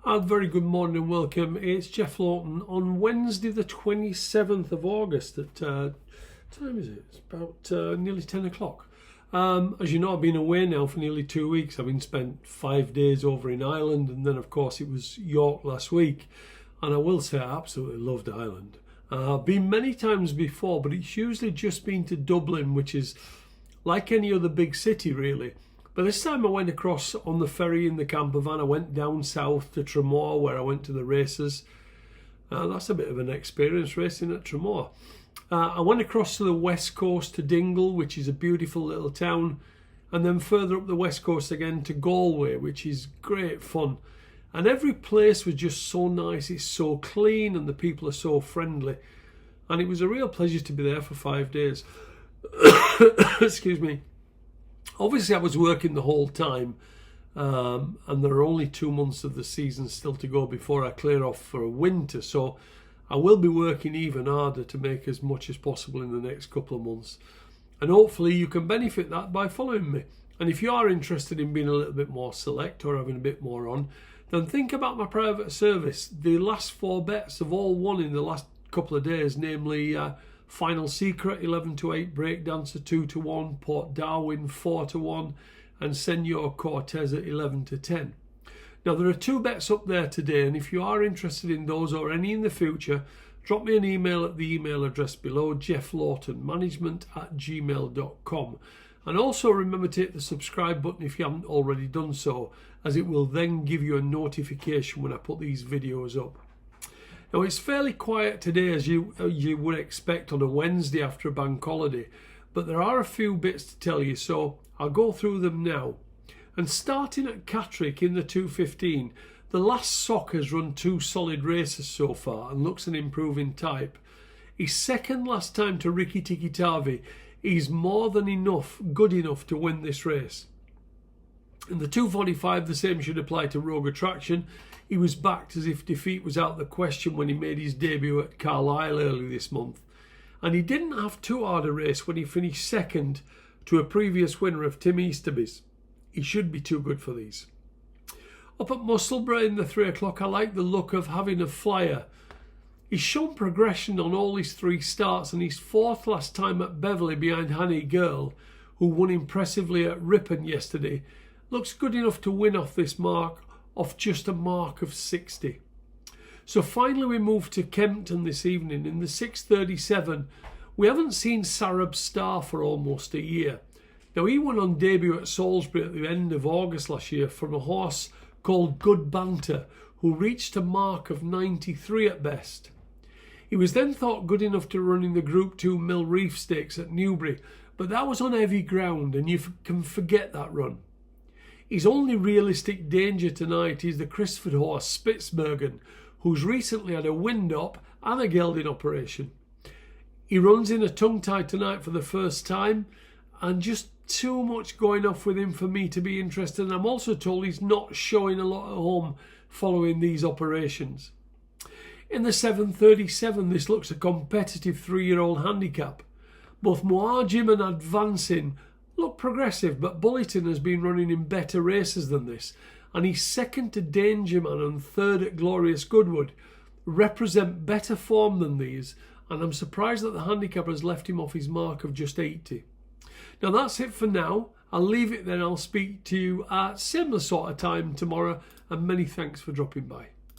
Very good morning and welcome. It's Jeff Laughton on Wednesday the 27th of August at, what time is it? It's about nearly 10 o'clock. As you know, I've been away now for nearly 2 weeks. I've been spent 5 days over in Ireland, and then of course it was York last week. And I will say I absolutely loved Ireland. I've been many times before, but it's usually just been to Dublin, which is like any other big city really. But this time I went across on the ferry in the camper van. I went down south to Tramore where I went to the races. That's a bit of an experience, racing at Tramore. I went across to the west coast to Dingle, which is a beautiful little town. And then further up the west coast again to Galway, which is great fun. And every place was just so nice. It's so clean and the people are so friendly. And it was a real pleasure to be there for 5 days. Excuse me. Obviously, I was working the whole time, and there are only 2 months of the season still to go before I clear off for a winter. So I will be working even harder to make as much as possible in the next couple of months. And hopefully you can benefit that by following me. And if you are interested in being a little bit more select or having a bit more on, then think about my private service. The last 4 bets have all won in the last couple of days, namely Final Secret 11-8, Breakdancer 2-1, Port Darwin 4-1, and Senor Cortez at 11-10. Now there are 2 bets up there today, and if you are interested in those or any in the future, drop me an email at the email address below, jefflawtonmanagement@gmail.com. And also remember to hit the subscribe button if you haven't already done so, as it will then give you a notification when I put these videos up. Now it's fairly quiet today, as you would expect on a Wednesday after a bank holiday, but there are a few bits to tell you, so I'll go through them now. And starting at Catterick in the 215, the last sock has run 2 solid races so far and looks an improving type. His second last time to Ricky Tiki Tavi, he's more than good enough to win this race. In the 245, the same should apply to Rogue Attraction. He was backed as if defeat was out of the question when he made his debut at Carlisle early this month. And he didn't have too hard a race when he finished second to a previous winner of Tim Easterby's. He should be too good for these. Up at Musselburgh in the 3 o'clock, I like the look of Having a Flyer. He's shown progression on all his 3 starts, and his 4th last time at Beverley behind Honey Girl, who won impressively at Ripon yesterday, looks good enough to win off this mark, off just a mark of 60. So finally we move to Kempton this evening in the 637. We haven't seen Sarab Star for almost a year. Now he won on debut at Salisbury at the end of August last year from a horse called Good Banter, who reached a mark of 93 at best. He was then thought good enough to run in the Group 2 Mill Reef Stakes at Newbury, but that was on heavy ground and you can forget that run. His only realistic danger tonight is the Crisford horse Spitsbergen, who's recently had a wind-up and a gelding operation. He runs in a tongue-tie tonight for the first time, and just too much going off with him for me to be interested. And I'm also told he's not showing a lot at home following these operations. In the 737, this looks a competitive 3-year-old handicap. Both Moajim and Advancing look progressive, but Bulletin has been running in better races than this, and he's second to Danger Man and third at Glorious Goodwood represent better form than these, and I'm surprised that the handicapper has left him off his mark of just 80. Now that's it for now. I'll leave it then. I'll speak to you at similar sort of time tomorrow, and many thanks for dropping by.